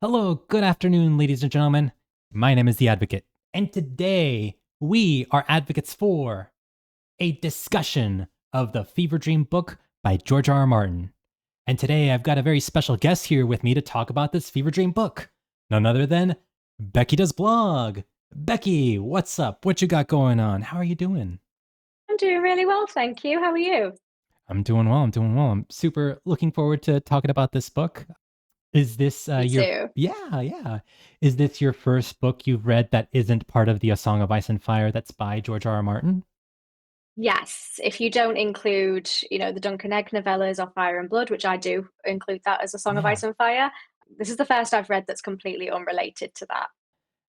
Hello, good afternoon, ladies and gentlemen. My name is The Advocate, and today we are advocates for a discussion of the Fever Dream book by George R.R. Martin. And today I've got a very special guest here with me to talk about this Fever Dream book. None other than Becky Does Blog. Becky, what's up? What you got going on? How are you doing? I'm doing really well, thank you. How are you? I'm doing well. I'm super looking forward to talking about this book. Is this Me your too. yeah. Is this your first book you've read that isn't part of the A Song of Ice and Fire that's by George R.R. Martin? Yes, if you don't include, the Duncan Egg novellas or Fire and Blood, which I do include that as a Song of Yeah. Ice and Fire, this is the first I've read that's completely unrelated to that.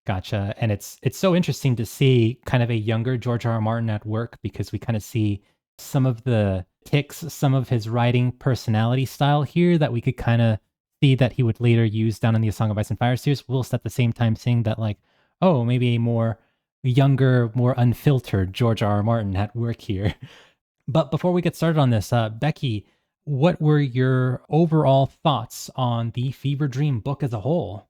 Gotcha. And it's so interesting to see kind of a younger George R.R. Martin at work because we kind of see some of the ticks, some of his writing personality style here that we could kind of see that he would later use down in the A Song of Ice and Fire series, whilst at the same time seeing that like, oh, maybe a more younger, more unfiltered George R.R. Martin at work here. But before we get started on this, Becky, what were your overall thoughts on the Fever Dream book as a whole?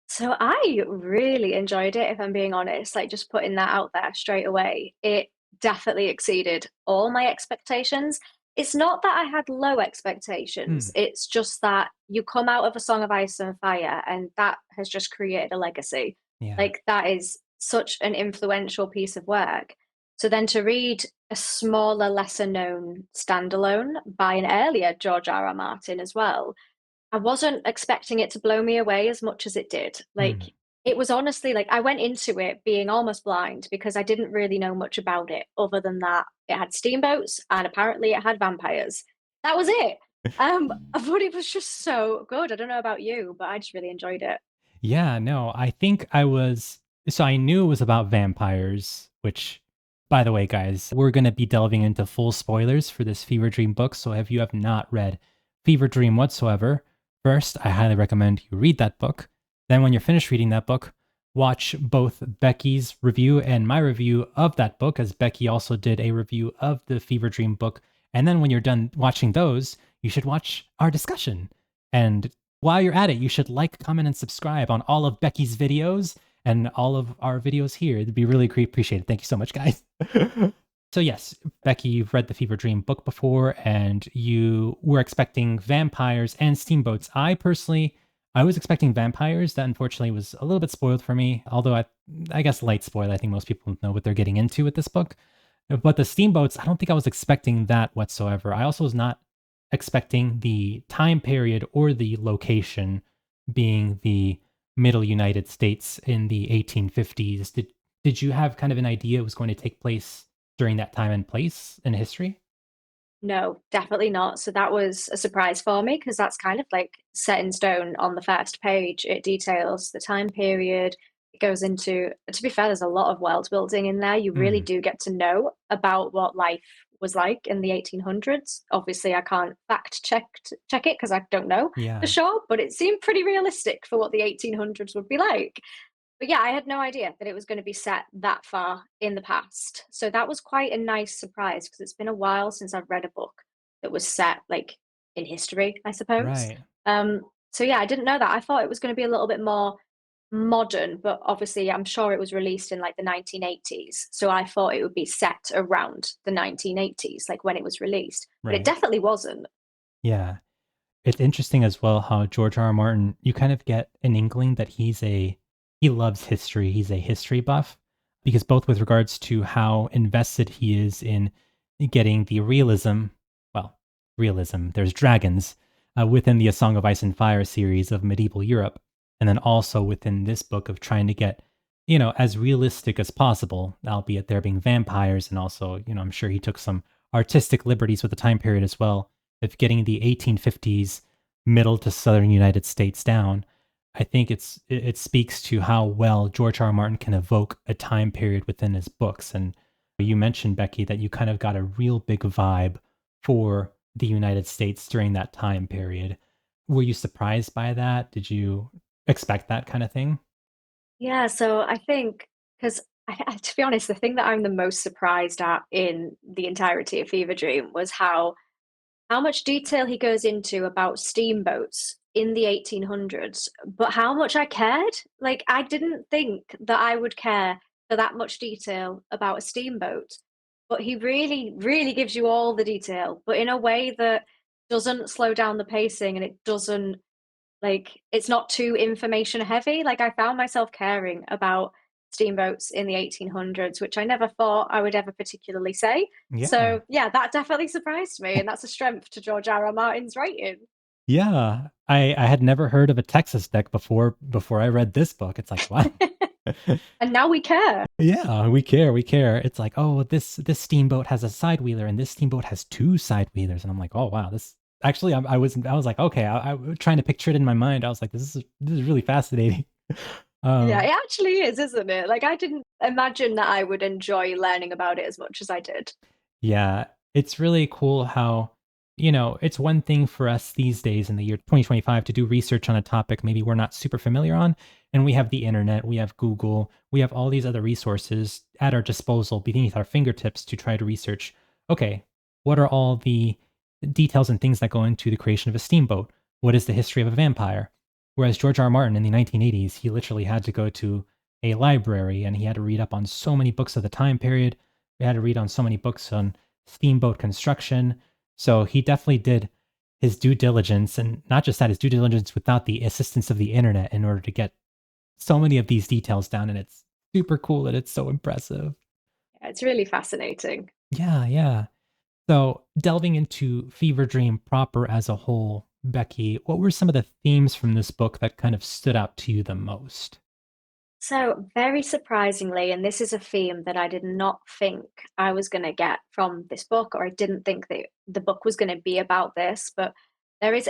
So I really enjoyed it, if I'm being honest, like just putting that out there straight away. It definitely exceeded all my expectations. It's not that I had low Hmm. expectations, it's just that you come out of a Song of Ice and Fire, and that has just created a legacy. Yeah. Like, that is such an influential piece of work. So then to read a smaller, lesser known standalone by an earlier George R. R. Martin as well, I wasn't expecting it to blow me away as much as it did. Like, Hmm. it was honestly like I went into it being almost blind because I didn't really know much about it other than that it had steamboats and apparently it had vampires. That was it. But it was just so good. I don't know about you, but I just really enjoyed it. Yeah, no, I think I was so I knew it was about vampires, which by the way, guys, we're going to be delving into full spoilers for this Fever Dream book, so if you have not read Fever Dream whatsoever, first, I highly recommend you read that book. Then when you're finished reading that book, watch both Becky's review and my review of that book as Becky also did a review of the Fever Dream book. And then when you're done watching those, you should watch our discussion. And while you're at it, you should like, comment, and subscribe on all of Becky's videos and all of our videos here. It'd be really appreciated. Thank you so much, guys. So yes, Becky, you've read the Fever Dream book before, and you were expecting vampires and steamboats. I was expecting vampires. That unfortunately was a little bit spoiled for me. Although I guess light spoiled. I think most people know what they're getting into with this book. But the steamboats, I don't think I was expecting that whatsoever. I also was not expecting the time period or the location being the middle United States in the 1850s. Did you have kind of an idea it was going to take place during that time and place in history? No, definitely not. So that was a surprise for me because that's kind of like set in stone on the first page. It details the time period. It goes into, to be fair, there's a lot of world building in there. You really Hmm. do get to know about what life was like in the 1800s. Obviously, I can't fact check it because I don't know for Yeah. sure, but it seemed pretty realistic for what the 1800s would be like. But yeah, I had no idea that it was going to be set that far in the past. So that was quite a nice surprise because it's been a while since I've read a book that was set like in history, I suppose. Right. So yeah, I didn't know that. I thought it was going to be a little bit more modern, but obviously I'm sure it was released in like the 1980s. So I thought it would be set around the 1980s, like when it was released. But it Right. definitely wasn't. Yeah. It's interesting as well how George R. R. Martin, you kind of get an inkling that he loves history. He's a history buff because both with regards to how invested he is in getting the realism, well, realism, there's dragons within the A Song of Ice and Fire series of medieval Europe, and then also within this book of trying to get, as realistic as possible, albeit there being vampires and also, I'm sure he took some artistic liberties with the time period as well of getting the 1850s middle to southern United States down. I think it speaks to how well George R. R. Martin can evoke a time period within his books. And you mentioned, Becky, that you kind of got a real big vibe for the United States during that time period. Were you surprised by that? Did you expect that kind of thing? Yeah, so I think because to be honest, the thing that I'm the most surprised at in the entirety of Fever Dream was how much detail he goes into about steamboats in the 1800s, but how much I cared. Like, I didn't think that I would care for that much detail about a steamboat. But he really, really gives you all the detail, but in a way that doesn't slow down the pacing and it doesn't like it's not too information heavy. Like I found myself caring about steamboats in the 1800s, which I never thought I would ever particularly say. Yeah. So yeah, that definitely surprised me, and that's a strength to George R.R. Martin's writing. Yeah. I had never heard of a Texas deck before I read this book. It's like, wow. And now we care. Yeah, we care, we care. It's like, oh, this steamboat has a side wheeler and this steamboat has two side wheelers, and I'm like, oh wow, this actually I was like, okay, I was trying to picture it in my mind. I was like, this is really fascinating. Yeah, Um, it actually is, isn't it? Like I didn't imagine that I would enjoy learning about it as much as I did. yeah, it's really cool how, it's one thing for us these days in the year 2025 to do research on a topic maybe we're not super familiar on. And we have the internet, we have Google, we have all these other resources at our disposal beneath our fingertips to try to research, okay, what are all the details and things that go into the creation of a steamboat? What is the history of a vampire? Whereas George R. R. Martin in the 1980s, he literally had to go to a library and he had to read up on so many books of the time period. We had to read on so many books on steamboat construction. So he definitely did his due diligence, and not just that, his due diligence without the assistance of the internet in order to get so many of these details down. And it's super cool and it's so impressive. Yeah, it's really fascinating. Yeah, yeah. So delving into Fever Dream proper as a whole, Becky, what were some of the themes from this book that kind of stood out to you the most? So, very surprisingly, and this is a theme that I did not think I was going to get from this book, or I didn't think that the book was going to be about this, but there is,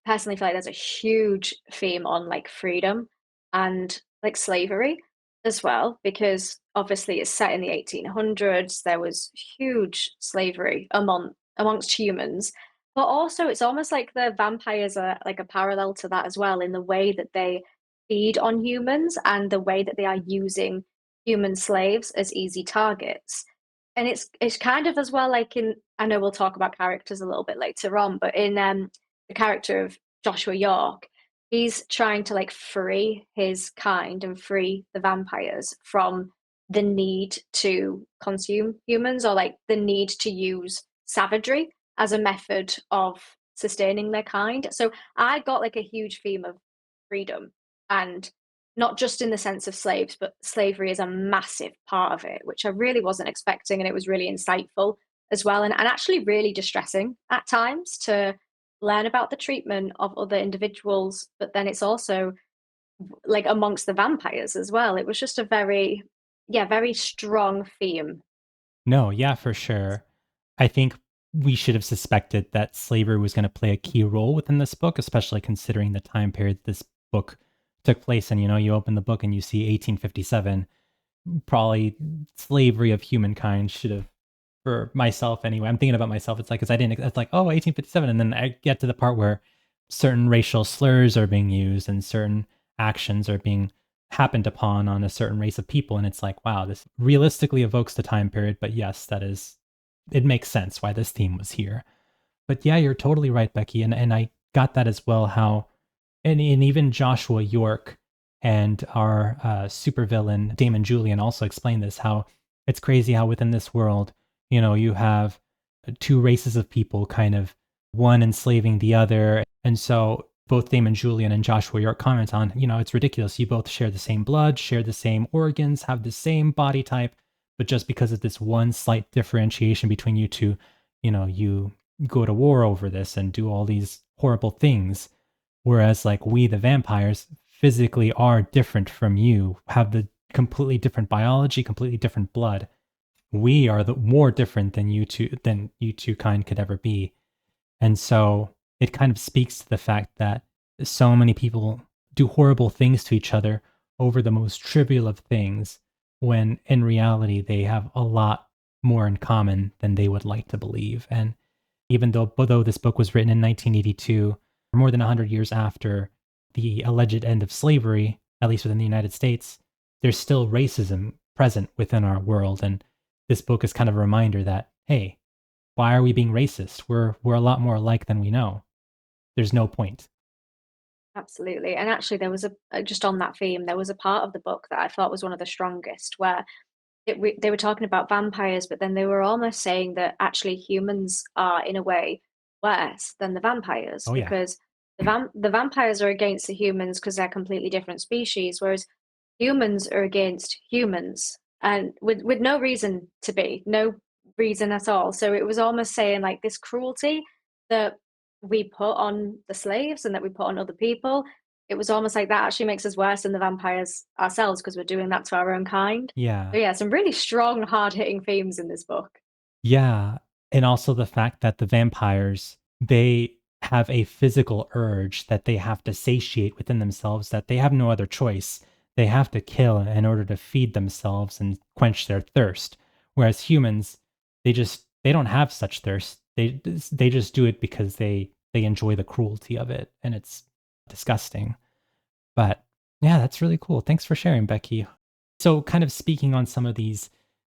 personally feel like there's a huge theme on like freedom and like slavery as well, because obviously it's set in the 1800s. There was huge slavery amongst humans, but also it's almost like the vampires are like a parallel to that as well in the way that they feed on humans and the way that they are using human slaves as easy targets. And it's kind of as well like in I know we'll talk about characters a little bit later on, but in the character of Joshua York, he's trying to like free his kind and free the vampires from the need to consume humans or like the need to use savagery as a method of sustaining their kind. So I got like a huge theme of freedom and not just in the sense of slaves, but slavery is a massive part of it, which I really wasn't expecting. And it was really insightful as well. And actually, really distressing at times to learn about the treatment of other individuals. But then it's also like amongst the vampires as well. It was just a very, yeah, very strong theme. No, yeah, for sure. I think we should have suspected that slavery was going to play a key role within this book, especially considering the time period this book took place in. You open the book and you see 1857. Probably slavery of humankind should have, for myself anyway. I'm thinking about myself. It's like, because I didn't, it's like, oh, 1857. And then I get to the part where certain racial slurs are being used and certain actions are being happened upon on a certain race of people. And it's like, wow, this realistically evokes the time period. But yes, it makes sense why this theme was here. But yeah, you're totally right, Becky. And I got that as well, how, and even Joshua York and our supervillain Damon Julian also explained this, how it's crazy how within this world, you have two races of people kind of one enslaving the other. And so both Damon Julian and Joshua York comment on, it's ridiculous. You both share the same blood, share the same organs, have the same body type, but just because of this one slight differentiation between you two, you go to war over this and do all these horrible things. Whereas, like, we, the vampires, physically are different from you, have the completely different biology, completely different blood. We are the more different than you two kind could ever be. And so it kind of speaks to the fact that so many people do horrible things to each other over the most trivial of things, when in reality they have a lot more in common than they would like to believe. And even though this book was written in 1982, more than 100 years after the alleged end of slavery, at least within the United States, there's still racism present within our world. And this book is kind of a reminder that, hey, why are we being racist? We're a lot more alike than we know. There's no point. Absolutely. And actually, there was just on that theme, there was a part of the book that I thought was one of the strongest where they were talking about vampires, but then they were almost saying that actually humans are, in a way, worse than the vampires Oh yeah. because the vampires are against the humans because they're completely different species, whereas humans are against humans and with no reason to be, no reason at all. So it was almost saying like this cruelty that we put on the slaves and that we put on other people. It was almost like that actually makes us worse than the vampires ourselves because we're doing that to our own kind. Yeah. So yeah, some really strong, hard-hitting themes in this book. Yeah, and also the fact that the vampires, they have a physical urge that they have to satiate within themselves, that they have no other choice. They have to kill in order to feed themselves and quench their thirst. Whereas humans, they don't have such thirst. They just do it because they enjoy the cruelty of it, and it's disgusting. But yeah, that's really cool. Thanks for sharing, Becky. So, kind of speaking on some of these,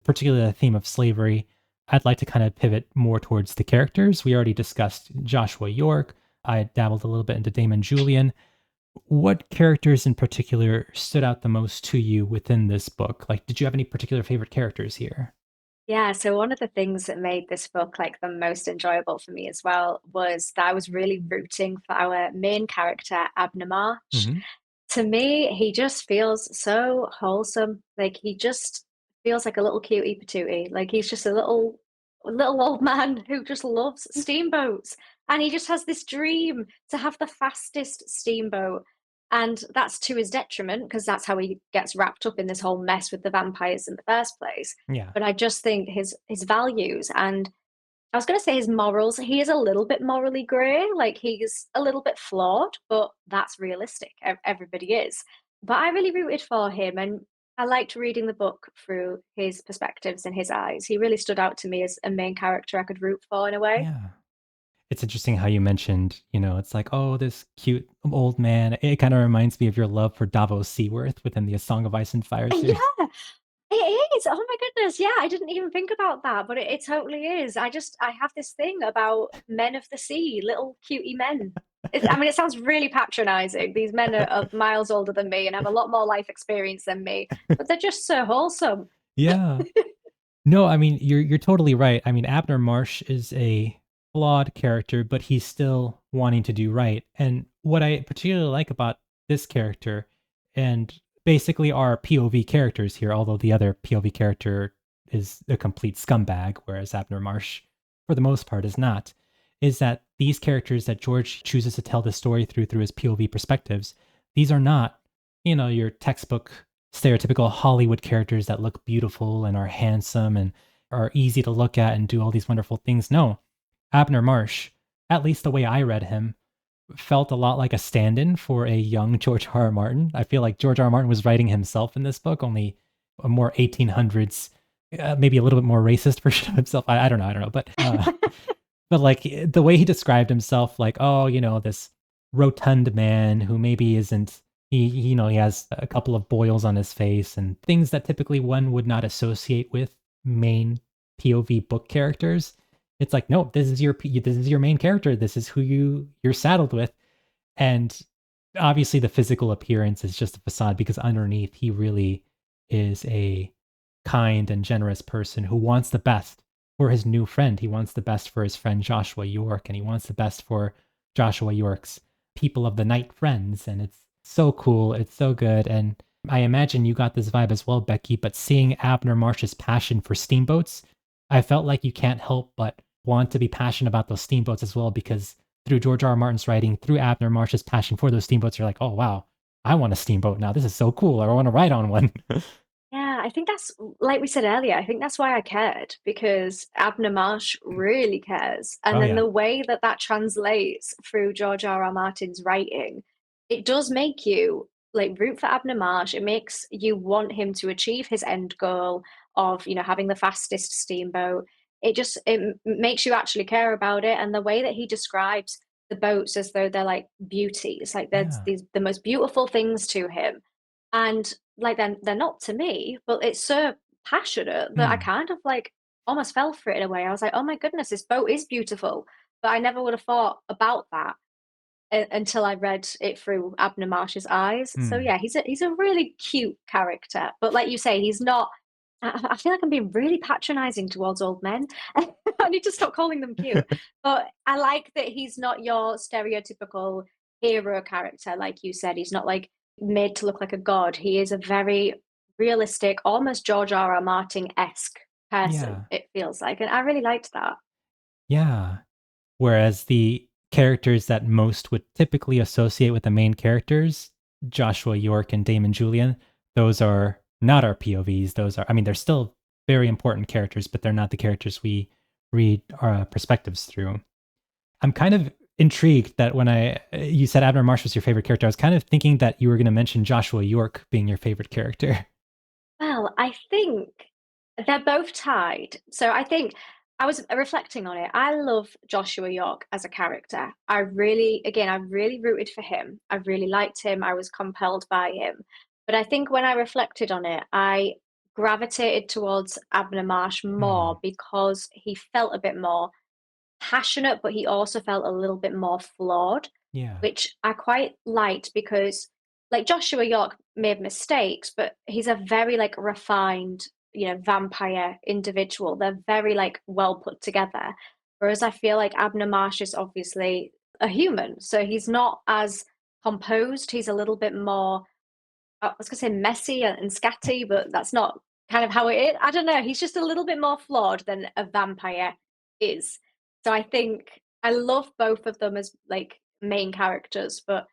particularly the theme of slavery, I'd like to kind of pivot more towards the characters. We already discussed Joshua York. I dabbled a little bit into Damon Julian. What characters in particular stood out the most to you within this book? Like, did you have any particular favorite characters here? Yeah, so one of the things that made this book like the most enjoyable for me as well was that I was really rooting for our main character, Abner March. Hmm. To me, he just feels so wholesome. Like he just feels like a little cutie patootie. Like he's just a little old man who just loves steamboats. And he just has this dream to have the fastest steamboat. And that's to his detriment because that's how he gets wrapped up in this whole mess with the vampires in the first place. Yeah. But I just think his values and I was gonna say his morals, he is a little bit morally grey, like, he's a little bit flawed, but that's realistic, everybody is. But I really rooted for him, and I liked reading the book through his perspectives and his eyes. He really stood out to me as a main character I could root for in a way. Yeah. It's interesting how you mentioned, it's like, oh, this cute old man. It kind of reminds me of your love for Davos Seaworth within the A Song of Ice and Fire series. Yeah, it is, oh my goodness, yeah, I didn't even think about that, but it totally is. I have this thing about men of the sea, little cutie men. I mean, it sounds really patronizing. These men are miles older than me and have a lot more life experience than me, but they're just so wholesome. Yeah. No, I mean, you're totally right. I mean, Abner Marsh is a flawed character, but he's still wanting to do right. And what I particularly like about this character, and basically our POV characters here, although the other POV character is a complete scumbag, whereas Abner Marsh, for the most part, is not, is that these characters that George chooses to tell the story through his POV perspectives, these are not, your textbook stereotypical Hollywood characters that look beautiful and are handsome and are easy to look at and do all these wonderful things. No, Abner Marsh, at least the way I read him, felt a lot like a stand-in for a young George R.R. Martin. I feel like George R.R. Martin was writing himself in this book, only a more 1800s, maybe a little bit more racist version of himself. I don't know, but like the way he described himself, like, oh, this rotund man who maybe isn't he has a couple of boils on his face and things that typically one would not associate with main POV book characters. It's like, no, this is your main character. This is who you're saddled with. And obviously the physical appearance is just a facade because underneath he really is a kind and generous person who wants the best for his new friend. He wants the best for his friend Joshua York, and he wants the best for Joshua York's people of the night friends. And it's so cool. It's so good. And I imagine you got this vibe as well, Becky, but seeing Abner Marsh's passion for steamboats, I felt like you can't help but want to be passionate about those steamboats as well because through George R. R. Martin's writing, through Abner Marsh's passion for those steamboats, you're like, oh, wow, I want a steamboat now. This is so cool. Or I want to ride on one. Yeah, I think that's like we said earlier, I think that's why I cared because Abner Marsh really cares. And Oh, then yeah. the way that that translates through George R.R. Martin's writing, it does make you like root for Abner Marsh. It makes you want him to achieve his end goal of, having the fastest steamboat. Makes you actually care about it. And the way that he describes the boats as though they're like beauties, like there's Yeah. these the most beautiful things to him. And like they're not to me, but it's so passionate that I Hmm. kind of like almost fell for it in a way. I was like, "Oh my goodness, this boat is beautiful." But I never would have thought about that. until I read it through Abner Marsh's eyes. So Hmm. yeah, he's a really cute character, but like you say, he's not. I feel like I'm being really patronizing towards old men. I need to stop calling them cute. But I like that he's not your stereotypical hero character, like you said. He's not like made to look like a god. He is a very realistic, almost George R.R. Martin-esque person, Yeah. it feels like. And I really liked that. Yeah. Whereas the characters that most would typically associate with the main characters, Joshua York and Damon Julian, those are not our POVs. Those are, I mean, they're still very important characters, but they're not the characters we read our perspectives through. I'm kind of intrigued that when you said Abner Marsh was your favorite character, I was kind of thinking that you were going to mention Joshua York being your favorite character. Well, I think they're both tied. So I think I was reflecting on it. I love Joshua York as a character. I really rooted for him. I really liked him. I was compelled by him. But I think when I reflected on it, I gravitated towards Abner Marsh Hmm. more because he felt a bit more passionate, but he also felt a little bit more flawed, Yeah. which I quite liked because, like, Joshua York made mistakes, but he's a very like refined, vampire individual. They're very like well put together. Whereas I feel like Abner Marsh is obviously a human, so he's not as composed. He's a little bit more, I was gonna say messy and scatty, but that's not kind of how it is. I don't know. He's just a little bit more flawed than a vampire is. So I think I love both of them as like main characters, but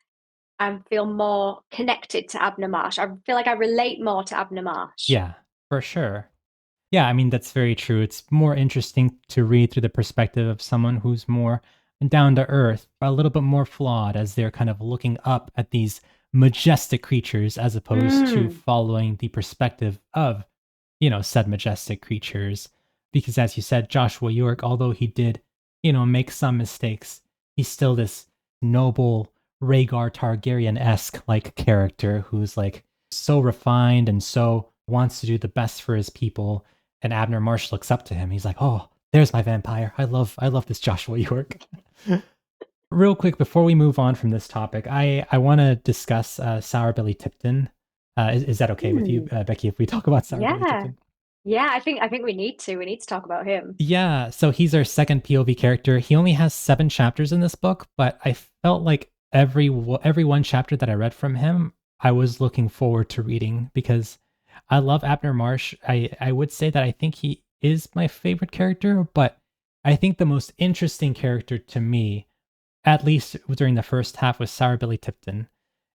I feel more connected to Abner Marsh. I feel like I relate more to Abner Marsh. Yeah, for sure. Yeah, I mean, that's very true. It's more interesting to read through the perspective of someone who's more down to earth, a little bit more flawed as they're kind of looking up at these majestic creatures as opposed to Mm. following the perspective of, said majestic creatures. Because as you said, Joshua York, although he did, make some mistakes, he's still this noble Rhaegar Targaryen-esque like character who's like so refined and so wants to do the best for his people. And Abner Marsh looks up to him. He's like, "Oh, there's my vampire. I love this Joshua York." Real quick before we move on from this topic, I want to discuss Sour Belly Tipton. Is that okay with you, Mm. Becky, if we talk about Sour Belly Yeah. Tipton? Yeah, I think we need to. We need to talk about him. Yeah, so he's our second POV character. He only has 7 chapters in this book, but I felt like every one chapter that I read from him, I was looking forward to reading because I love Abner Marsh. I would say that I think he is my favorite character, but I think the most interesting character to me, at least during the first half, was Sour Billy Tipton.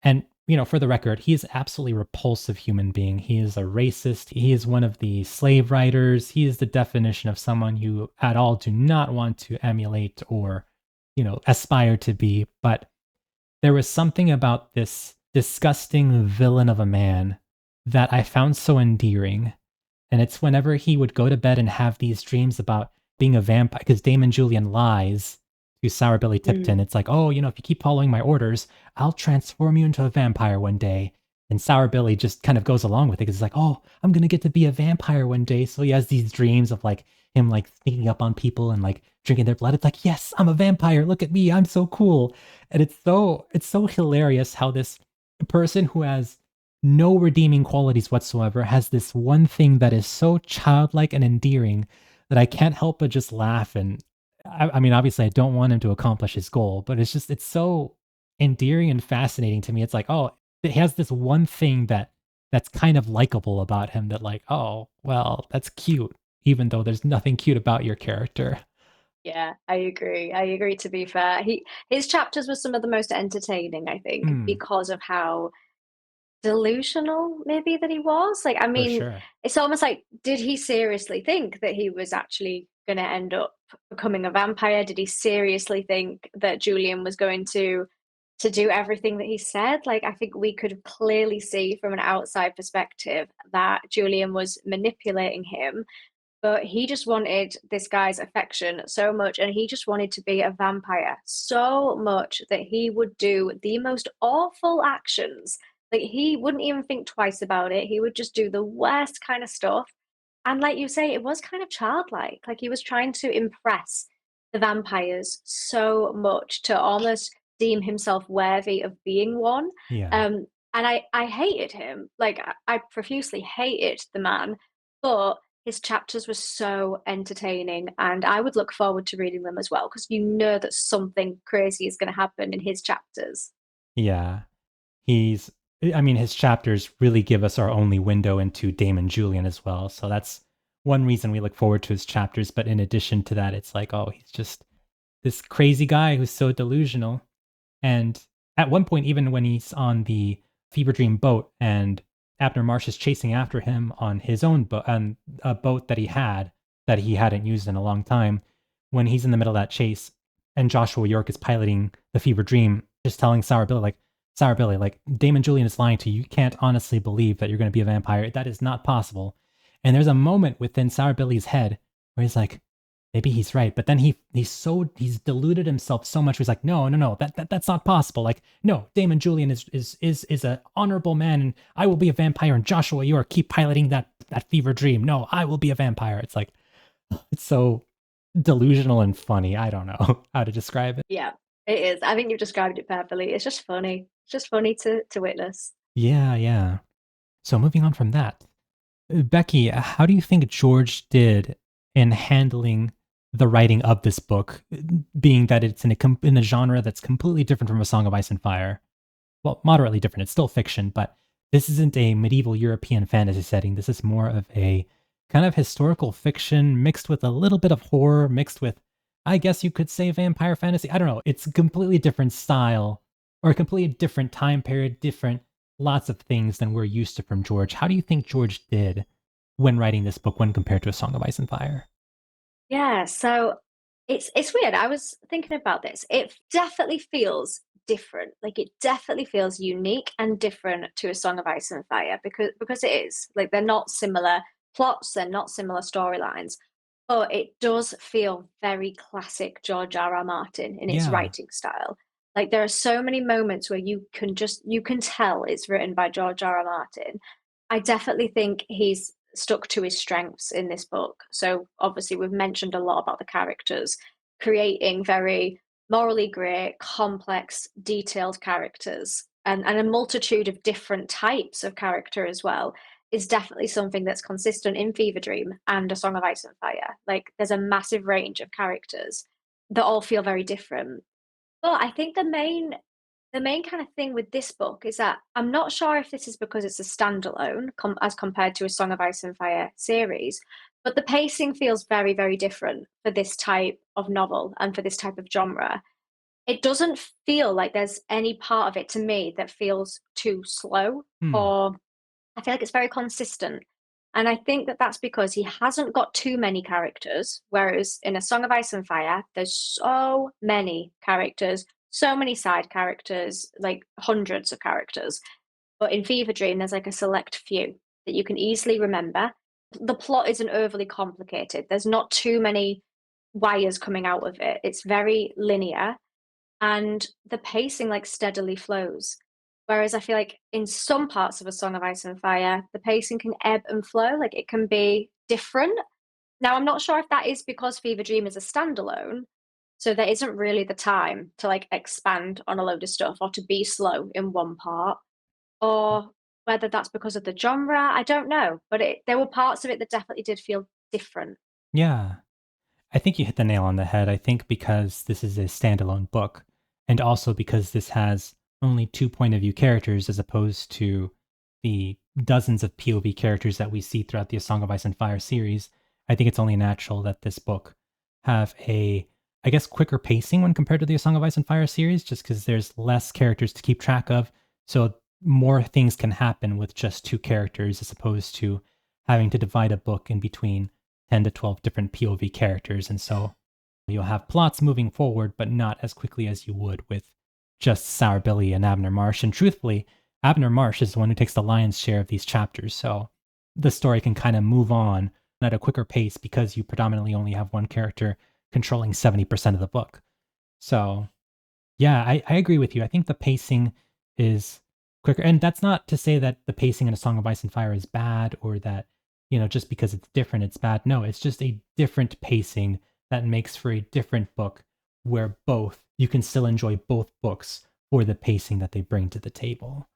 And, for the record, he is absolutely repulsive human being. He is a racist. He is one of the slave riders. He is the definition of someone you at all do not want to emulate or, aspire to be. But there was something about this disgusting villain of a man that I found so endearing. And it's whenever he would go to bed and have these dreams about being a vampire, because Damon Julian lies to Sour Billy Tipton. Mm. It's like, oh, if you keep following my orders, I'll transform you into a vampire one day. And Sour Billy just kind of goes along with it because it's like, oh, I'm gonna get to be a vampire one day. So he has these dreams of like him like sneaking up on people and like drinking their blood. It's like, yes, I'm a vampire. Look at me, I'm so cool. And it's so hilarious how this person who has no redeeming qualities whatsoever, has this one thing that is so childlike and endearing that I can't help but just laugh. And I mean, obviously, I don't want him to accomplish his goal, but it's so endearing and fascinating to me. It's like, oh, he has this one thing that's kind of likable about him that, like, oh, well, that's cute, even though there's nothing cute about your character. Yeah, I agree. I agree, to be fair. His chapters were some of the most entertaining, I think, Hmm, because of how delusional maybe that he was. Like, I for mean, sure. it's almost like, did he seriously think that he was actually gonna end up becoming a vampire? Did he seriously think that Julian was going to do everything that he said? Like, I think we could clearly see from an outside perspective that Julian was manipulating him, but he just wanted this guy's affection so much, and he just wanted to be a vampire so much that he would do the most awful actions. Like, he wouldn't even think twice about it. He would just do the worst kind of stuff. And like you say, it was kind of childlike. Like, he was trying to impress the vampires so much to almost deem himself worthy of being one. Yeah. And I hated him. Like I profusely hated the man, but his chapters were so entertaining, and I would look forward to reading them as well because you know that something crazy is going to happen in his chapters. Yeah. He's I mean, his chapters really give us our only window into Damon Julian as well. So that's one reason we look forward to his chapters. But in addition to that, it's like, oh, he's just this crazy guy who's so delusional. And at one point, even when he's on the Fever Dream boat and Abner Marsh is chasing after him on his own boat, on a boat that he hadn't used in a long time, when he's in the middle of that chase and Joshua York is piloting the Fever Dream, just telling Sour Billy, like, Damon Julian is lying to you. You can't honestly believe that you're going to be a vampire. That is not possible. And there's a moment within Sour Billy's head where he's like, maybe he's right. But then he's deluded himself so much. He's like, no, that's not possible. Like, no, Damon Julian is an honorable man, and I will be a vampire. And Joshua York, keep piloting that fever dream. No, I will be a vampire. It's like, it's so delusional and funny. I don't know how to describe it. Yeah, it is. I think you've described it perfectly. It's just funny. It's just funny to witness. Yeah, yeah. So moving on from that, Becky, how do you think George did in handling the writing of this book, being that it's in a genre that's completely different from A Song of Ice and Fire? Well, moderately different. It's still fiction, but this isn't a medieval European fantasy setting. This is more of a kind of historical fiction mixed with a little bit of horror, mixed with, I guess you could say, vampire fantasy. I don't know. It's a completely different style or a completely different time period, different lots of things than we're used to from George. How do you think George did when writing this book when compared to A Song of Ice and Fire? Yeah, so it's weird. I was thinking about this. It definitely feels different. Like it definitely feels unique and different to A Song of Ice and Fire because it is. Like they're not similar plots, they're not similar storylines, but it does feel very classic George R.R. Martin in its Yeah. writing style. Like there are so many moments where you can tell it's written by George R.R. Martin. I definitely think he's stuck to his strengths in this book. So obviously we've mentioned a lot about the characters, creating very morally grey, complex, detailed characters and a multitude of different types of character as well is definitely something that's consistent in Fever Dream and A Song of Ice and Fire. Like there's a massive range of characters that all feel very different. But I think the main kind of thing with this book is that I'm not sure if this is because it's a standalone as compared to a Song of Ice and Fire series, but the pacing feels very, very different for this type of novel and for this type of genre. It doesn't feel like there's any part of it to me that feels too slow, Hmm. or I feel like it's very consistent. And I think that that's because he hasn't got too many characters, whereas in A Song of Ice and Fire, there's so many characters, so many side characters, like hundreds of characters. But in Fever Dream, there's like a select few that you can easily remember. The plot isn't overly complicated. There's not too many wires coming out of it. It's very linear and the pacing like steadily flows. Whereas I feel like in some parts of A Song of Ice and Fire, the pacing can ebb and flow, like it can be different. Now, I'm not sure if that is because Fever Dream is a standalone, so there isn't really the time to like expand on a load of stuff or to be slow in one part, or whether that's because of the genre. I don't know, but there were parts of it that definitely did feel different. Yeah. I think you hit the nail on the head. I think because this is a standalone book, and also because this has only two point of view characters as opposed to the dozens of POV characters that we see throughout the A Song of Ice and Fire series, I think it's only natural that this book have a, I guess, quicker pacing when compared to the A Song of Ice and Fire series, just because there's less characters to keep track of. So more things can happen with just two characters as opposed to having to divide a book in between 10 to 12 different POV characters. And so you'll have plots moving forward, but not as quickly as you would with just Sour Billy and Abner Marsh. And truthfully, Abner Marsh is the one who takes the lion's share of these chapters. So the story can kind of move on at a quicker pace because you predominantly only have one character controlling 70% of the book. So yeah, I agree with you. I think the pacing is quicker. And that's not to say that the pacing in A Song of Ice and Fire is bad or that, just because it's different, it's bad. No, it's just a different pacing that makes for a different book where both you can still enjoy both books for the pacing that they bring to the table.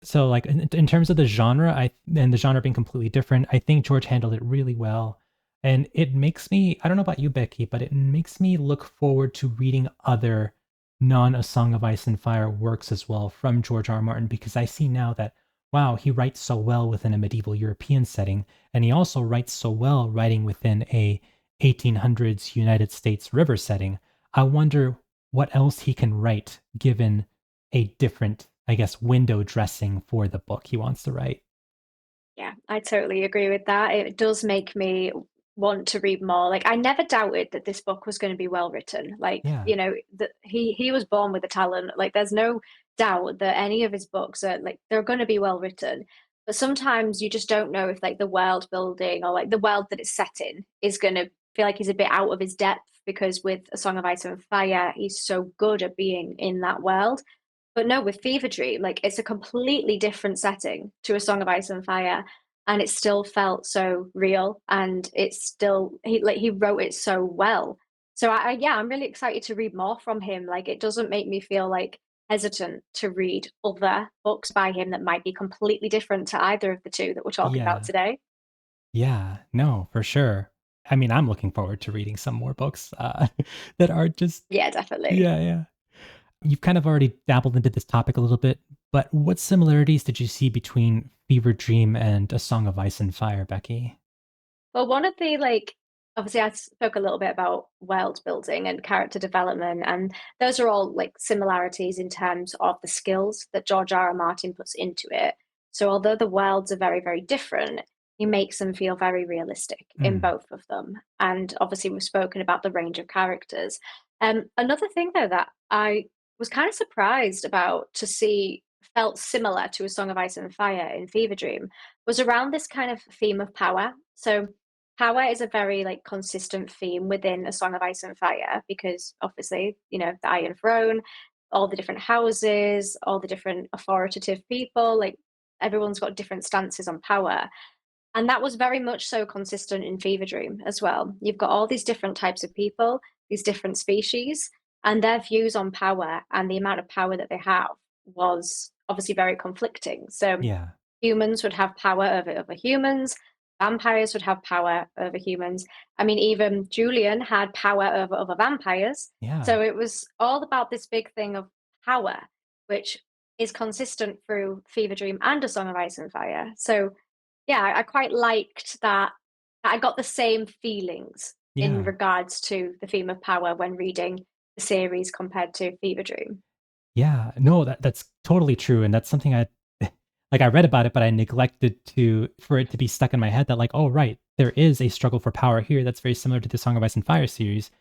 So like in terms of the genre, and the genre being completely different, I think George handled it really well. And it makes me, I don't know about you, Becky, but it makes me look forward to reading other non A Song of Ice and Fire works as well from George R. R. Martin, because I see now that, wow, he writes so well within a medieval European setting, and he also writes so well writing within a 1800s United States river setting. I wonder what else he can write given a different, I guess, window dressing for the book he wants to write. Yeah, I totally agree with that. It does make me want to read more. Like I never doubted that this book was going to be well written. Like, Yeah. that he was born with a talent. Like there's no doubt that any of his books are like they're going to be well written. But sometimes you just don't know if like the world building or like the world that it's set in is going to feel like he's a bit out of his depth because with A Song of Ice and Fire, he's so good at being in that world. But no, with Fever Dream, like it's a completely different setting to A Song of Ice and Fire, and it still felt so real, and it's still he wrote it so well. So yeah, I'm really excited to read more from him. Like it doesn't make me feel like hesitant to read other books by him that might be completely different to either of the two that we're talking about Yeah. today. Yeah. No, for sure. I mean, I'm looking forward to reading some more books that are just, Yeah, definitely. yeah, yeah. You've kind of already dabbled into this topic a little bit, but what similarities did you see between Fever Dream and A Song of Ice and Fire, Becky? Well, one of the like obviously I spoke a little bit about world building and character development, and those are all like similarities in terms of the skills that George R.R. Martin puts into it. So although the worlds are very, very different, he makes them feel very realistic in Mm, both of them. And obviously we've spoken about the range of characters. Another thing though that I was kind of surprised about to see felt similar to A Song of Ice and Fire in Fever Dream was around this kind of theme of power. So power is a very like consistent theme within A Song of Ice and Fire because obviously, the Iron Throne, all the different houses, all the different authoritative people, like everyone's got different stances on power. And that was very much so consistent in Fever Dream as well. You've got all these different types of people, these different species, and their views on power and the amount of power that they have was obviously very conflicting. So yeah. humans would have power over other humans, vampires would have power over humans. I mean, even Julian had power over other vampires. Yeah. So it was all about this big thing of power, which is consistent through Fever Dream and A Song of Ice and Fire. So yeah, I quite liked that I got the same feelings in Yeah. regards to the theme of power when reading the series compared to Fever Dream. Yeah, no, that's totally true, and that's something I like. I read about it, but I neglected to for it to be stuck in my head that like, oh right, there is a struggle for power here that's very similar to the Song of Ice and Fire series.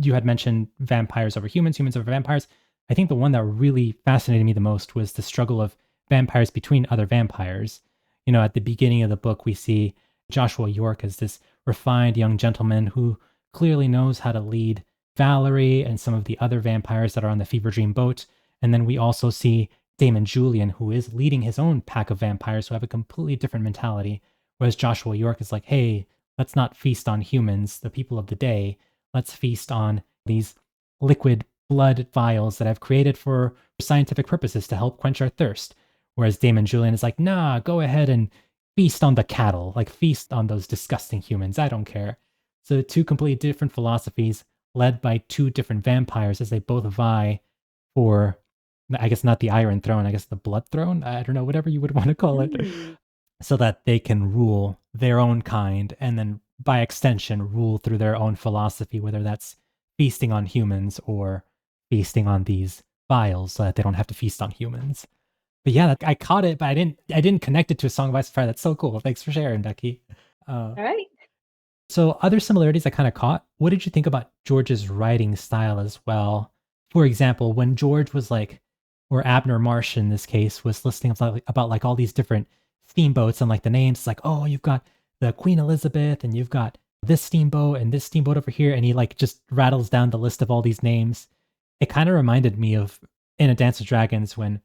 You had mentioned vampires over humans, humans over vampires. I think the one that really fascinated me the most was the struggle of vampires between other vampires. At the beginning of the book, we see Joshua York as this refined young gentleman who clearly knows how to lead Valerie and some of the other vampires that are on the Fever Dream boat. And then we also see Damon Julian, who is leading his own pack of vampires who have a completely different mentality. Whereas Joshua York is like, hey, let's not feast on humans, the people of the day. Let's feast on these liquid blood vials that I've created for scientific purposes to help quench our thirst. Whereas Damon Julian is like, nah, go ahead and feast on the cattle, like feast on those disgusting humans. I don't care. So, two completely different philosophies led by two different vampires as they both vie for, I guess, not the Iron Throne, I guess the Blood Throne. I don't know, whatever you would want to call it, Mm. so that they can rule their own kind and then by extension rule through their own philosophy, whether that's feasting on humans or feasting on these vials so that they don't have to feast on humans. But yeah, I caught it, but I didn't connect it to A Song of Ice and Fire. That's so cool. Thanks for sharing, Becky. Uh, All right. so other similarities I kind of caught. What did you think about George's writing style as well? For example, when George was like, or Abner Marsh in this case, was listing about like all these different steamboats and like the names, it's like, oh, you've got the Queen Elizabeth and you've got this steamboat and this steamboat over here, and he like just rattles down the list of all these names. It kind of reminded me of in A Dance of Dragons when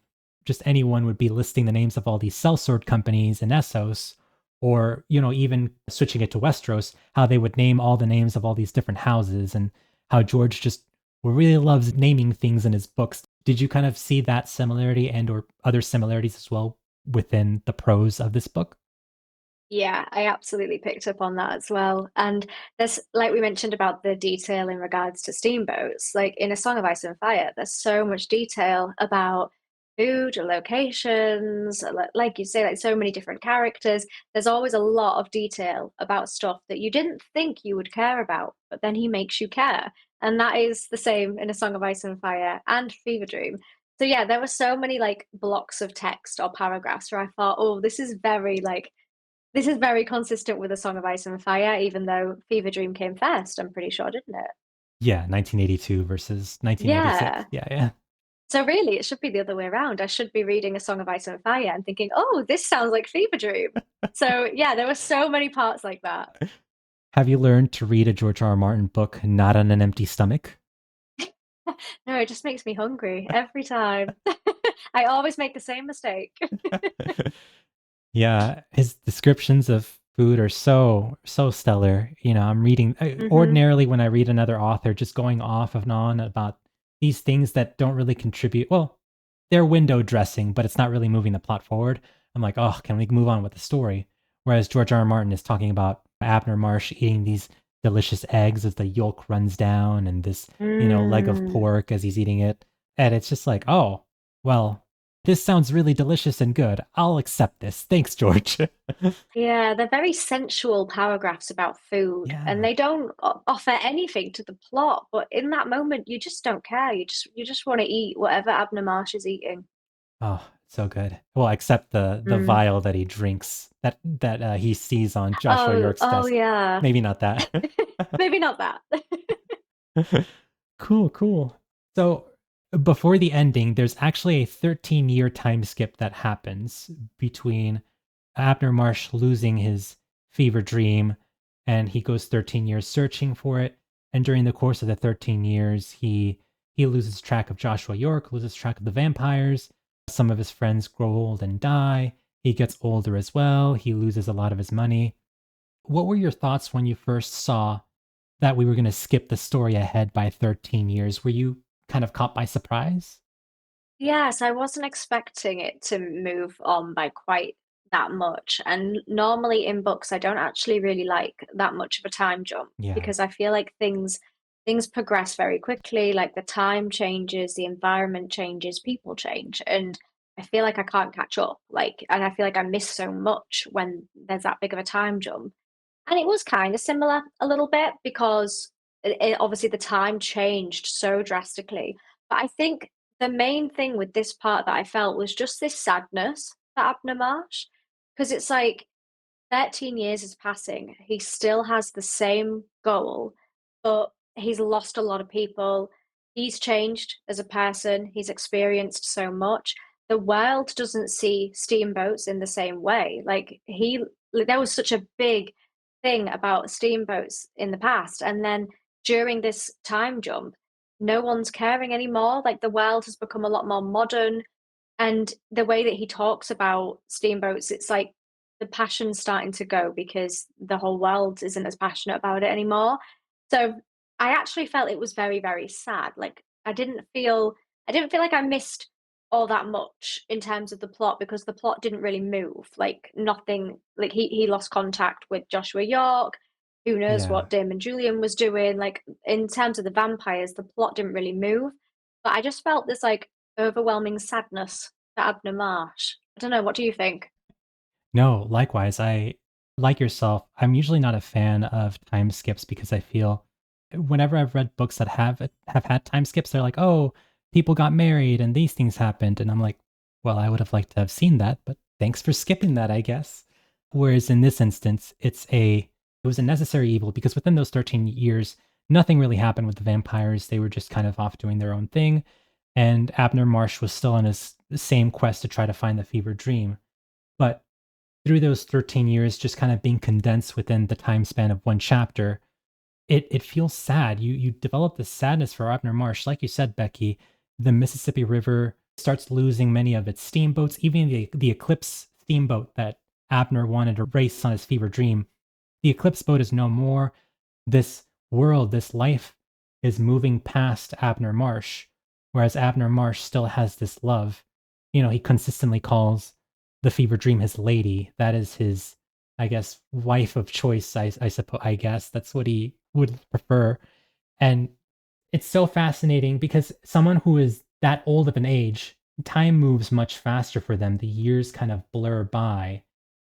just anyone would be listing the names of all these sellsword companies in Essos, or even switching it to Westeros, how they would name all the names of all these different houses, and how George just really loves naming things in his books. Did you kind of see that similarity and or other similarities as well within the prose of this book? Yeah, I absolutely picked up on that as well. And there's, like we mentioned about the detail in regards to steamboats, like in A Song of Ice and Fire, there's so much detail about food, locations, like you say, like so many different characters. There's always a lot of detail about stuff that you didn't think you would care about, but then he makes you care. And that is the same in A Song of Ice and Fire and Fever Dream. So yeah, there were so many like blocks of text or paragraphs where I thought, oh, this is very consistent with A Song of Ice and Fire, even though Fever Dream came first, I'm pretty sure, didn't it? Yeah, 1982 versus 1996. Yeah. Yeah, yeah. So really, it should be the other way around. I should be reading A Song of Ice and Fire and thinking, "Oh, this sounds like Fever Dream." So, yeah, there were so many parts like that. Have you learned to read a George R. R. Martin book not on an empty stomach? No, it just makes me hungry every time. I always make the same mistake. Yeah, his descriptions of food are so stellar. I'm reading Mhm. ordinarily when I read another author just going off and on about these things that don't really contribute. Well, they're window dressing, but it's not really moving the plot forward. I'm like, oh, can we move on with the story? Whereas George R. R. Martin is talking about Abner Marsh eating these delicious eggs as the yolk runs down and this, leg of Mm. pork as he's eating it. And it's just like, oh, well, this sounds really delicious and good. I'll accept this. Thanks, George. Yeah, they're very sensual paragraphs about food, and Yeah. they don't offer anything to the plot. But in that moment, you just don't care. You just want to eat whatever Abner Marsh is eating. Oh, so good. Well, except the Mm. vial that he drinks that he sees on Joshua Oh, York's oh desk. yeah. Maybe not that. Maybe not that. Cool, cool. So before the ending, there's actually a 13-year time skip that happens between Abner Marsh losing his fever dream and he goes 13 years searching for it. And during the course of the 13 years, he loses track of Joshua York, loses track of the vampires. Some of his friends grow old and die. He gets older as well. He loses a lot of his money. What were your thoughts when you first saw that we were going to skip the story ahead by 13 years? Were you kind of caught by surprise? Yes, I wasn't expecting it to move on by quite that much. And normally in books, I don't actually really like that much of a time jump Yeah. because I feel like things progress very quickly, like the time changes, the environment changes, people change, and I feel like I can't catch up. And I feel like I miss so much when there's that big of a time jump. And it was kind of similar a little bit because obviously the time changed so drastically. But I think the main thing with this part that I felt was just this sadness for Abner Marsh because it's like 13 years is passing. He still has the same goal, but he's lost a lot of people. He's changed as a person. He's experienced so much. The world doesn't see steamboats in the same way. There was such a big thing about steamboats in the past. And then during this time jump, no one's caring anymore. Like the world has become a lot more modern. And the way that he talks about steamboats, it's like the passion's starting to go because the whole world isn't as passionate about it anymore. So I actually felt it was very, very sad. I didn't feel like I missed all that much in terms of the plot because the plot didn't really move. Like nothing like he lost contact with Joshua York. Who knows Yeah. what Damon Julian was doing? Like in terms of the vampires, the plot didn't really move. But I just felt this like overwhelming sadness for Abner Marsh. I don't know, what do you think? No, likewise. I like yourself. I'm usually not a fan of time skips because I feel whenever I've read books that have had time skips, they're like, "Oh, people got married and these things happened." And I'm like, "Well, I would have liked to have seen that, but thanks for skipping that, I guess." Whereas in this instance, it was a necessary evil because within those 13 years, nothing really happened with the vampires. They were just kind of off doing their own thing, and Abner Marsh was still on his same quest to try to find the fever dream. But through those 13 years just kind of being condensed within the time span of one chapter, it feels sad. You develop this sadness for Abner Marsh. Like you said, Becky, the Mississippi River starts losing many of its steamboats, even the Eclipse steamboat that Abner wanted to race on his fever dream. The Eclipse boat is no more. This world, this life is moving past Abner Marsh, whereas Abner Marsh still has this love. He consistently calls the Fever Dream his lady. That is his, I guess, wife of choice. I suppose. I guess that's what he would prefer. And it's so fascinating because someone who is that old of an age, time moves much faster for them. The years kind of blur by.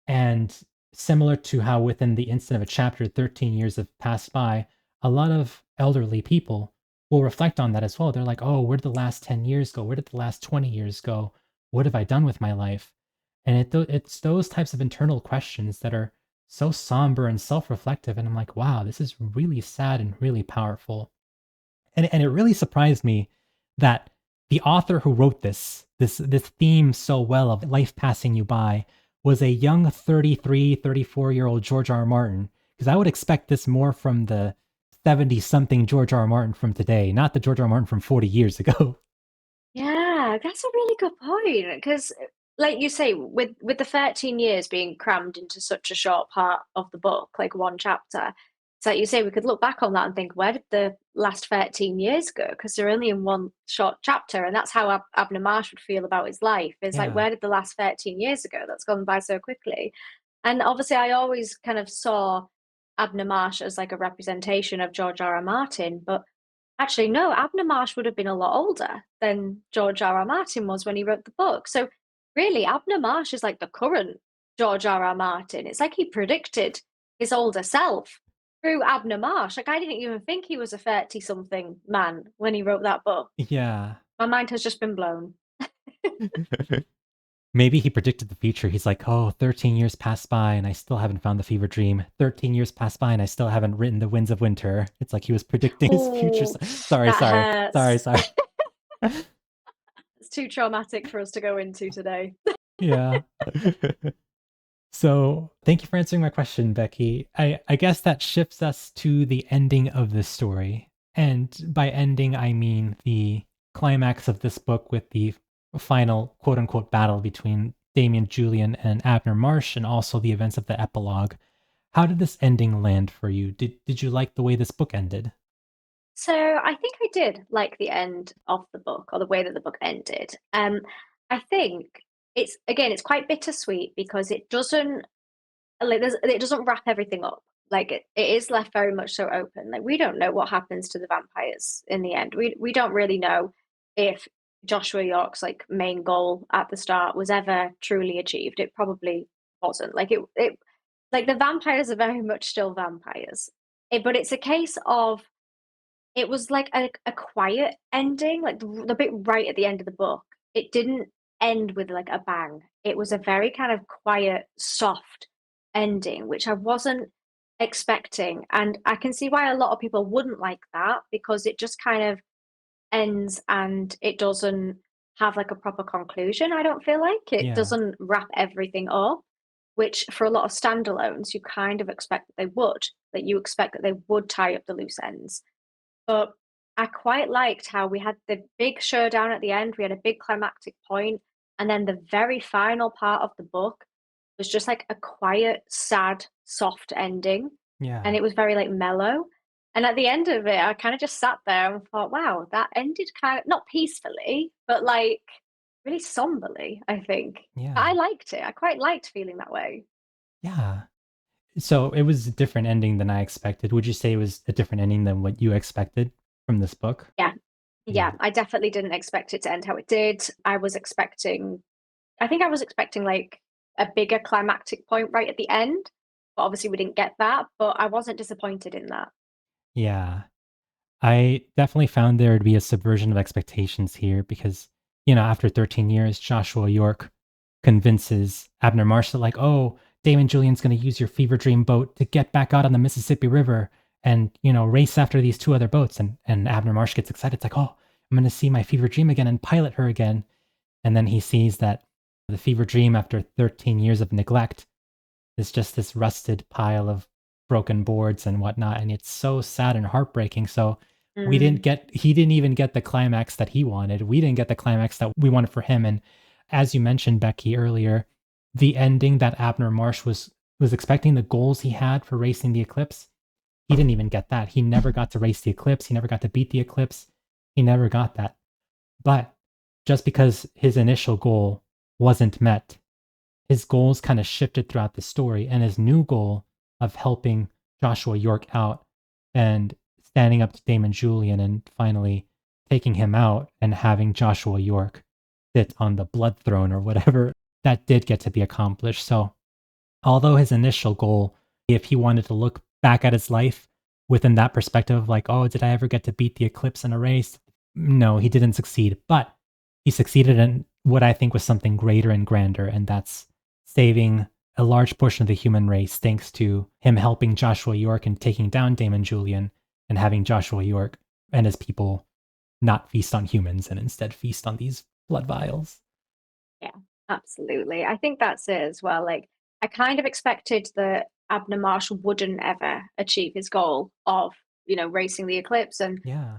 And similar to how within the instant of a chapter, 13 years have passed by, a lot of elderly people will reflect on that as well. They're like, oh, where did the last 10 years go? Where did the last 20 years go? What have I done with my life? And it's those types of internal questions that are so somber and self reflective. And I'm like, wow, this is really sad and really powerful. And it really surprised me that the author who wrote this theme so well of life passing you by was a young 33, 34-year-old George R. R. Martin. Because I would expect this more from the 70 something George R. R. Martin from today, not the George R. R. Martin from 40 years ago. Yeah, that's a really good point. Because, like you say, with the 13 years being crammed into such a short part of the book, like one chapter, it's like you say, we could look back on that and think, where did the last 13 years go? Because they're only in one short chapter, and that's how Abner Marsh would feel about his life. It's like, Yeah. where did the last 13 years go? That's gone by so quickly. And obviously, I always kind of saw Abner Marsh as like a representation of George R. R. Martin, but actually, no, Abner Marsh would have been a lot older than George R. R. Martin was when he wrote the book. So really, Abner Marsh is like the current George R. R. Martin. It's like he predicted his older self through Abner Marsh. Like I didn't even think he was a 30-something man when he wrote that book. Yeah. My mind has just been blown. Maybe he predicted the future. He's like, oh, 13 years passed by and I still haven't found the fever dream. 13 years passed by and I still haven't written the winds of winter. It's like he was predicting his future. Oh, Sorry, that sorry, sorry, hurts. sorry. It's too traumatic for us to go into today. Yeah. So thank you for answering my question, Becky. I guess that shifts us to the ending of this story. And by ending, I mean the climax of this book with the final quote unquote battle between Damien Julian and Abner Marsh, and also the events of the epilogue. How did this ending land for you? Did you like the way this book ended? So I think I did like the end of the book or the way that the book ended. I think it's quite bittersweet because it doesn't it doesn't wrap everything up. Like it is left very much so open. Like we don't know what happens to the vampires in the end. We don't really know if Joshua York's like main goal at the start was ever truly achieved. It probably wasn't. It like the vampires are very much still vampires. But it's a case of it was like a quiet ending, like the bit right at the end of the book. It didn't end with like a bang. It was a very kind of quiet, soft ending, which I wasn't expecting. And I can see why a lot of people wouldn't like that because it just kind of ends and it doesn't have like a proper conclusion. I don't feel like it Yeah. doesn't wrap everything up, which for a lot of standalones, you kind of expect that they would, that you expect that they would tie up the loose ends. But I quite liked how we had the big showdown at the end. We had a big climactic point, and then the very final part of the book was just like a quiet, sad, soft ending, and Yeah. it was very like mellow. And at the end of it, I kind of just sat there and thought, wow, that ended kind of not peacefully, but like really somberly, I think. I Yeah. liked it. I quite liked feeling that way. Yeah. So it was a different ending than I expected. Would you say it was a different ending than what you expected from this book? Yeah. Yeah. Yeah, I definitely didn't expect it to end how it did. I think I was expecting like a bigger climactic point right at the end, but obviously we didn't get that, but I wasn't disappointed in that. Yeah. I definitely found there to be a subversion of expectations here because, after 13 years, Joshua York convinces Abner Marsh that, like, oh, Damon Julian's going to use your fever dream boat to get back out on the Mississippi River and, race after these two other boats. And Abner Marsh gets excited. It's like, oh, I'm going to see my fever dream again and pilot her again. And then he sees that the fever dream, after 13 years of neglect, is just this rusted pile of broken boards and whatnot. And it's so sad and heartbreaking. So Mm, he didn't even get the climax that he wanted. We didn't get the climax that we wanted for him. And as you mentioned, Becky, earlier, the ending that Abner Marsh was expecting, the goals he had for racing the eclipse, he didn't even get that. He never got to race the eclipse. He never got to beat the eclipse. He never got that. But just because his initial goal wasn't met, his goals kind of shifted throughout the story, and his new goal of helping Joshua York out and standing up to Damon Julian and finally taking him out and having Joshua York sit on the blood throne or whatever, that did get to be accomplished. So, although his initial goal, if he wanted to look back at his life within that perspective of like, oh, did I ever get to beat the eclipse in a race? No, he didn't succeed, but he succeeded in what I think was something greater and grander, and that's saving a large portion of the human race thanks to him helping Joshua York and taking down Damon Julian and having Joshua York and his people not feast on humans and instead feast on these blood vials. Yeah, absolutely. I think that's it as well. Like, I kind of expected that Abner Marshall wouldn't ever achieve his goal of, racing the eclipse and, Yeah.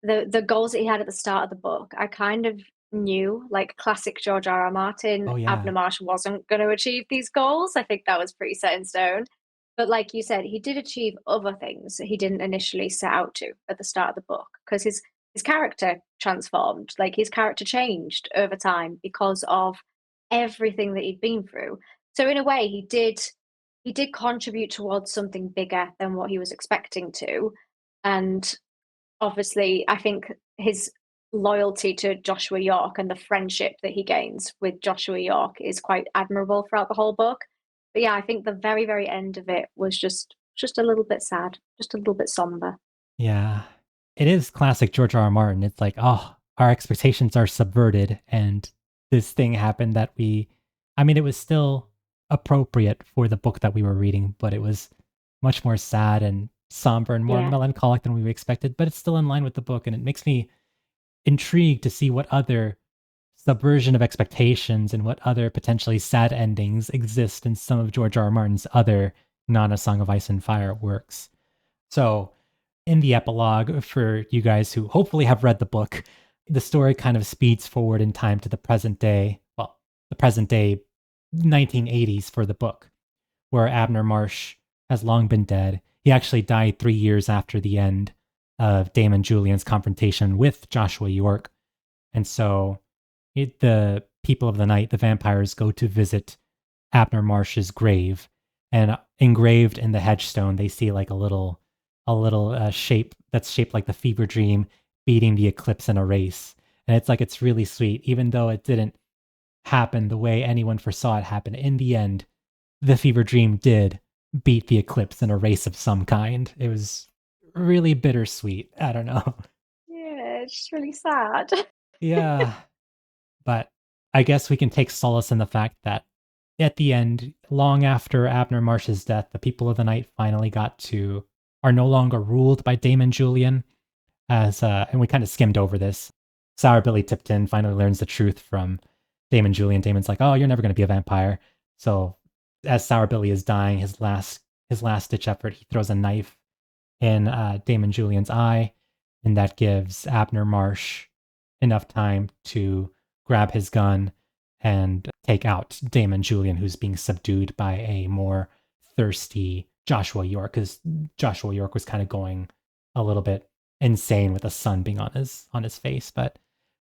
the goals that he had at the start of the book. I kind of knew, like classic George R.R. Martin, Oh, Abner yeah. Marshall wasn't going to achieve these goals. I think that was pretty set in stone. But like you said, he did achieve other things that he didn't initially set out to at the start of the book because his character transformed, like his character changed over time because of everything that he'd been through. So in a way, he did contribute towards something bigger than what he was expecting to. And obviously, I think his loyalty to Joshua York and the friendship that he gains with Joshua York is quite admirable throughout the whole book. But yeah, I think the very, very end of it was just a little bit sad, just a little bit somber. Yeah. It is classic George R.R. Martin. It's like, oh, our expectations are subverted and this thing happened that I mean, it was still appropriate for the book that we were reading, but it was much more sad and somber and more Yeah. melancholic than we expected, but it's still in line with the book and it makes me intrigued to see what other subversion of expectations and what other potentially sad endings exist in some of George R.R. Martin's other non A Song of Ice and Fire works. So, in the epilogue, for you guys who hopefully have read the book, the story kind of speeds forward in time to the present day. Well, the present day 1980s for the book, where Abner Marsh has long been dead. He actually died 3 years after the end of Damon Julian's confrontation with Joshua York. And so the people of the night, the vampires, go to visit Abner Marsh's grave, and engraved in the headstone, they see like a little shape that's shaped like the Fever Dream beating the eclipse in a race, and it's really sweet, even though it didn't happen the way anyone foresaw it happen. In the end, the Fever Dream did beat the eclipse in a race of some kind. It was really bittersweet. I don't know. Yeah, it's just really sad. Yeah. But I guess we can take solace in the fact that at the end, long after Abner Marsh's death, the people of the night finally are no longer ruled by Damon Julian. And we kind of skimmed over this. Sour Billy Tipton finally learns the truth from Damon Julian. Damon's like, "Oh, you're never going to be a vampire." So as Sour Billy is dying, his last ditch effort, he throws a knife in Damon Julian's eye, and that gives Abner Marsh enough time to grab his gun and take out Damon Julian, who's being subdued by a more thirsty Joshua York, because Joshua York was kind of going a little bit insane with the sun being on his face. But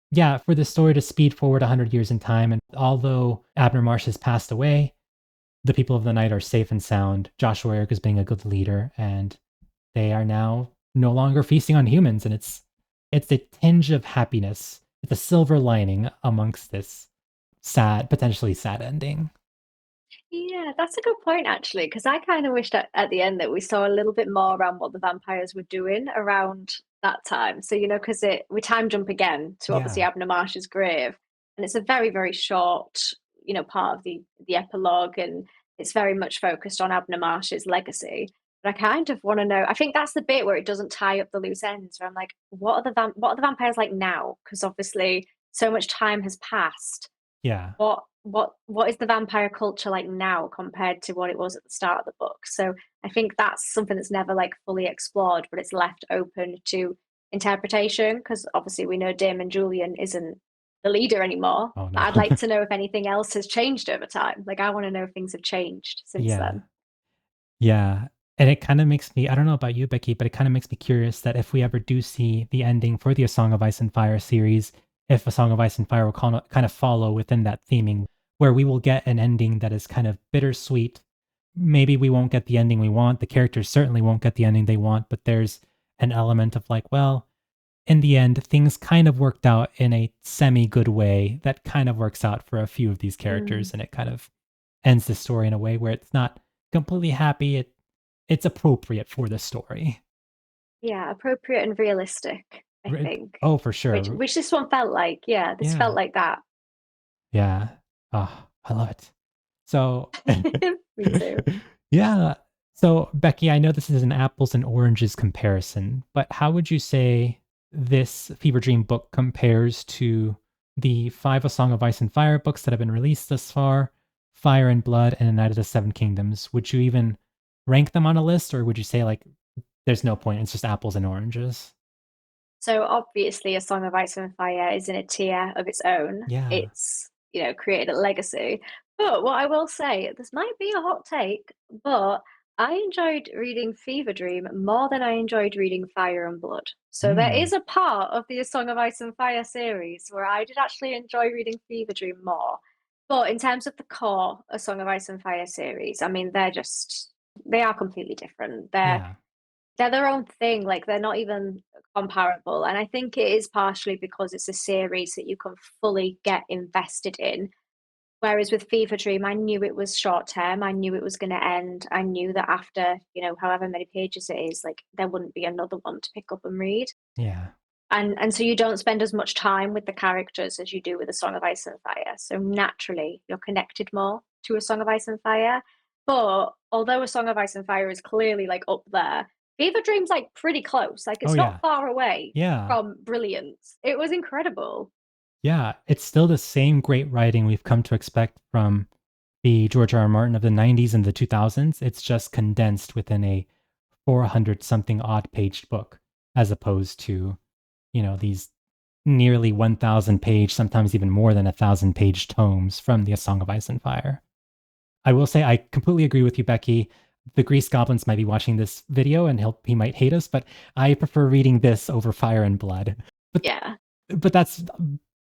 yeah, for the story to speed forward 100 years in time, and although Abner Marsh has passed away, the people of the night are safe and sound. Joshua York is being a good leader, and they are now no longer feasting on humans, and it's a tinge of happiness. It's a silver lining amongst this potentially sad ending. Yeah, that's a good point actually, because I kind of wished at the end that we saw a little bit more around what the vampires were doing around that time. So, because we time jump again to obviously Yeah. Abner Marsh's grave, and it's a very, very short, part of the epilogue, and it's very much focused on Abner Marsh's legacy. But I kind of want to know. I think that's the bit where it doesn't tie up the loose ends. Where I'm like, what are the vampires like now? Because obviously, so much time has passed. Yeah. What is the vampire culture like now compared to what it was at the start of the book? So I think that's something that's never like fully explored, but it's left open to interpretation because obviously we know Damon Julian isn't the leader anymore. Oh But no. I'd like to know if anything else has changed over time. Like I want to know if things have changed since Yeah. then. Yeah. And it kind of makes me, I don't know about you, Becky, but it kind of makes me curious that if we ever do see the ending for the A Song of Ice and Fire series, if A Song of Ice and Fire will kind of follow within that theming, where we will get an ending that is kind of bittersweet. Maybe we won't get the ending we want. The characters certainly won't get the ending they want, but there's an element of like, well, in the end, things kind of worked out in a semi good way that kind of works out for a few of these Mm. characters, and it kind of ends the story in a way where it's not completely happy. It's appropriate for the story. Yeah, appropriate and realistic, I think. Oh, for Which sure. which this one felt like. Yeah, this felt Yeah. like that. Yeah. Oh, I love it. So, Me too. yeah. So, Becky, I know this is an apples and oranges comparison, but how would you say this Fever Dream book compares to the five A Song of Ice and Fire books that have been released thus far, Fire and Blood, and A Night of the Seven Kingdoms? Would you even rank them on a list, or would you say, like, there's no point, it's just apples and oranges? So obviously, A Song of Ice and Fire is in a tier of its own. Yeah. It's, created a legacy. But what I will say, this might be a hot take, but I enjoyed reading Fever Dream more than I enjoyed reading Fire and Blood. So there Mm. is a part of the A Song of Ice and Fire series where I did actually enjoy reading Fever Dream more. But in terms of the core A Song of Ice and Fire series, I mean, they are completely different. Yeah. They're their own thing, like, they're not even comparable, and I think it is partially because it's a series that you can fully get invested in, whereas with Fever Dream, I knew it was short term, I knew it was gonna end, I knew that after, however many pages it is, like, there wouldn't be another one to pick up and read, Yeah. and so you don't spend as much time with the characters as you do with A Song of Ice and Fire, so naturally, you're connected more to A Song of Ice and Fire, but although A Song of Ice and Fire is clearly, like, up there, Fever Dream's, like, pretty close, like, Oh, it's not yeah. far away Yeah. from brilliance. It was incredible. Yeah, it's still the same great writing we've come to expect from the George R.R. Martin of the 90s and the 2000s. It's just condensed within a 400 something odd paged book, as opposed to, these nearly 1,000 page, sometimes even more than 1,000 page tomes from the A Song of Ice and Fire. I will say I completely agree with you, Becky. The Grease Goblins might be watching this video and he might hate us, but I prefer reading this over Fire and Blood. But Yeah. but that's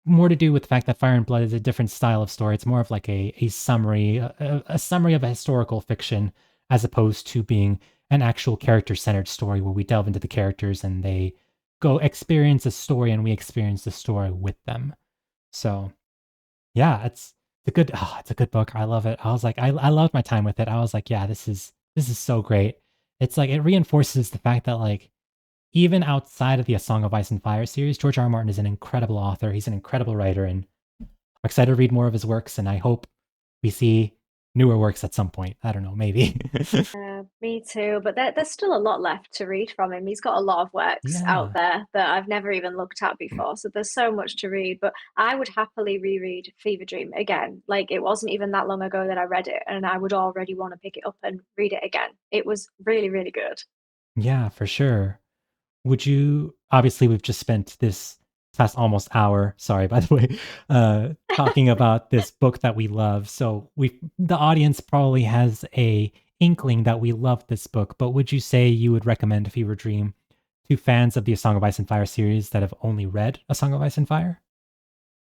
more to do with the fact that Fire and Blood is a different style of story. It's more of like a summary, a summary of a historical fiction, as opposed to being an actual character centered story where we delve into the characters and they go experience a story and we experience the story with them. So yeah, it's a good book. I love it. I was like, I loved my time with it. I was like, yeah, this is so great. It's like it reinforces the fact that like even outside of the A Song of Ice and Fire series, George R. R. Martin is an incredible author. He's an incredible writer, and I'm excited to read more of his works. And I hope we see newer works at some point. I don't know, maybe. Me too, but there's still a lot left to read from him. He's got a lot of works out Yeah. there that I've never even looked at before, so there's so much to read, but I would happily reread Fever Dream again. Like, it wasn't even that long ago that I read it, and I would already want to pick it up and read it again. It was really, really good. Yeah, for sure. Would you obviously we've just spent this past almost hour, sorry by the way, talking about this book that we love. So we the audience probably has a inkling that we love this book, but would you say you would recommend Fever Dream to fans of the A Song of Ice and Fire series that have only read A Song of Ice and Fire?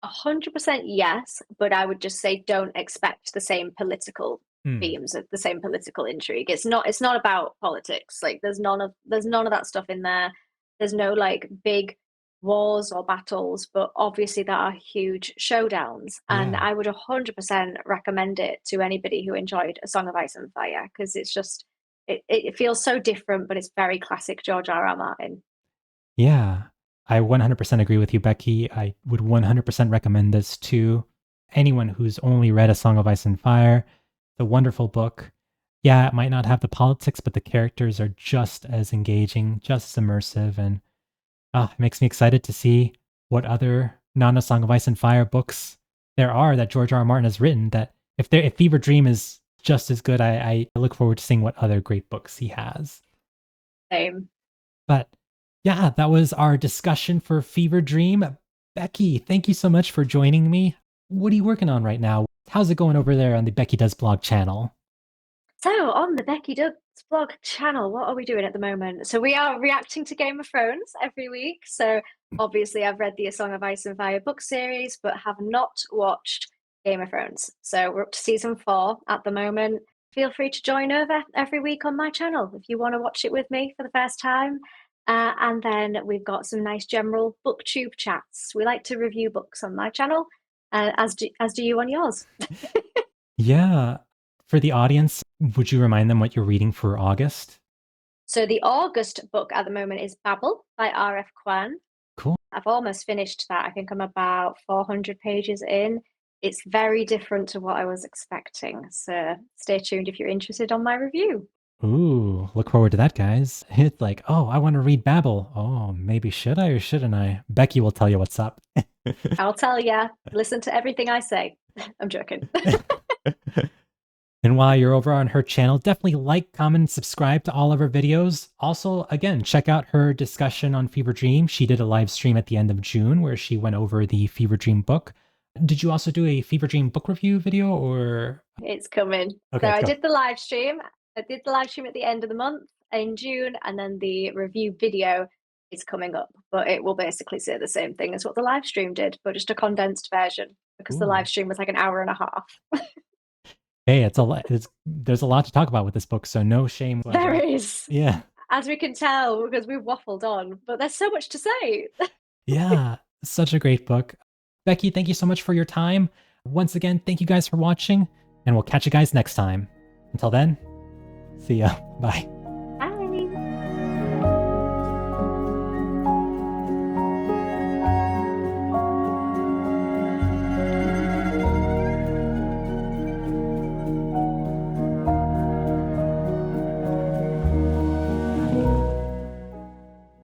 100% yes, but I would just say don't expect the same political Hmm. themes of the same political intrigue. It's not about politics. Like, there's none of that stuff in there. There's no, like, big wars or battles, but obviously there are huge showdowns. And Yeah. I would 100% recommend it to anybody who enjoyed A Song of Ice and Fire because it's just it feels so different, but it's very classic George R.R. Martin. Yeah, I 100% agree with you, Becky. I would 100% recommend this to anyone who's only read A Song of Ice and Fire. It's a wonderful book. Yeah, it might not have the politics, but the characters are just as engaging, just as immersive, and it makes me excited to see what other non A Song of Ice and Fire books there are that George R. R. Martin has written. That if Fever Dream is just as good, I look forward to seeing what other great books he has. Same. But yeah, that was our discussion for Fever Dream. Becky, thank you so much for joining me. What are you working on right now? How's it going over there on the Becky Does Blog channel? So on the Becky Does blog channel, what are we doing at the moment? So we are reacting to Game of Thrones every week. So obviously I've read the A Song of Ice and Fire book series, but have not watched Game of Thrones. So we're up to season 4 at the moment. Feel free to join over every week on my channel if you want to watch it with me for the first time. And then we've got some nice general booktube chats. We like to review books on my channel, as do you on yours. Yeah. For the audience, would you remind them what you're reading for August? So the August book at the moment is Babel by R.F. Kuang. Cool. I've almost finished that. I think I'm about 400 pages in. It's very different to what I was expecting. So stay tuned if you're interested on my review. Ooh, look forward to that, guys. It's like, oh, I want to read Babel. Oh, maybe should I or shouldn't I? Becky will tell you what's up. I'll tell ya, listen to everything I say. I'm joking. And while you're over on her channel, definitely like, comment, and subscribe to all of her videos. Also, again, check out her discussion on Fevre Dream. She did a live stream at the end of June where she went over the Fevre Dream book. Did you also do a Fevre Dream book review video or? It's coming. Okay, So let's I go. did the live stream. I did the live stream at the end of the month in June, and then the review video is coming up. But it will basically say the same thing as what the live stream did, but just a condensed version because the live Ooh. stream was like an hour and a half. Hey, it's a lot. There's a lot to talk about with this book, so no shame. There is. Yeah. As we can tell, because we've waffled on, but there's so much to say. Yeah, such a great book. Becky, thank you so much for your time. Once again, thank you guys for watching, and we'll catch you guys next time. Until then, see ya. Bye.